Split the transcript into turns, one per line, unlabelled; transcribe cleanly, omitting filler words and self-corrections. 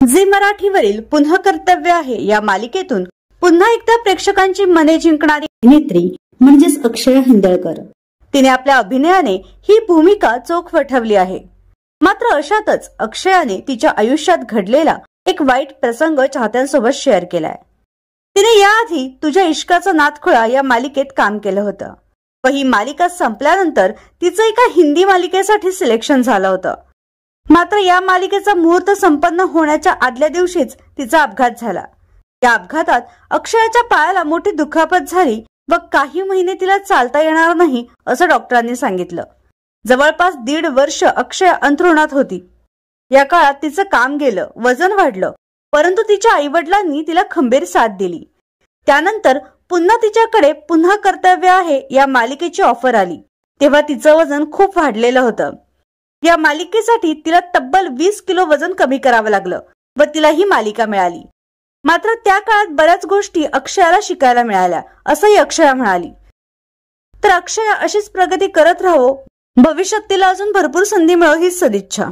Zee मराठीवरील पुन्हा कर्तव्य आहे या मालिकेतून पुन्हा एकदा प्रेक्षकांची मने जिंकणारी अभिनेत्री म्हणजेच अक्षया हिंदळकर. तिने आपल्या अभिनयाने ही भूमिका चोख वठवली आहे. मात्र अशातच अक्षयाने तिच्या आयुष्यात घडलेला एक वाईट प्रसंग चाहत्यांसोबत शेअर केलाय. तिने याआधी तुझ्या इश्काचा नादखुळा या मालिकेत काम केलं होतं व ही मालिका संपल्यानंतर तिचं एका हिंदी मालिकेसाठी सिलेक्शन झालं होतं. मात्र या मालिकेचा मुहूर्त संपन्न होण्याच्या आदल्या दिवशीच तिचा अपघात झाला. या अपघातात अक्षयाच्या पायाला मोठी दुखापत झाली व काही महिने तिला चालता येणार नाही असं डॉक्टरांनी सांगितलं. जवळपास 1.5 वर्ष अक्षया अंथरुणात होती. या काळात तिचं काम गेलं, वजन वाढलं, परंतु तिच्या आईवडिलांनी तिला खंबीर साथ दिली. त्यानंतर पुन्हा तिच्याकडे पुन्हा कर्तव्य आहे या मालिकेची ऑफर आली. तेव्हा तिचं वजन खूप वाढलेलं होतं. या मालिकेसाठी तिला तब्बल 20 किलो वजन कमी करावं लागलं व तिला ही मालिका मिळाली. मात्र त्या काळात बऱ्याच गोष्टी अक्षयाला शिकायला मिळाल्या असंही अक्षया म्हणाली. तर अक्षया अशीच प्रगती करत राहो, भविष्यात तिला अजून भरपूर संधी मिळो हीच सदिच्छा.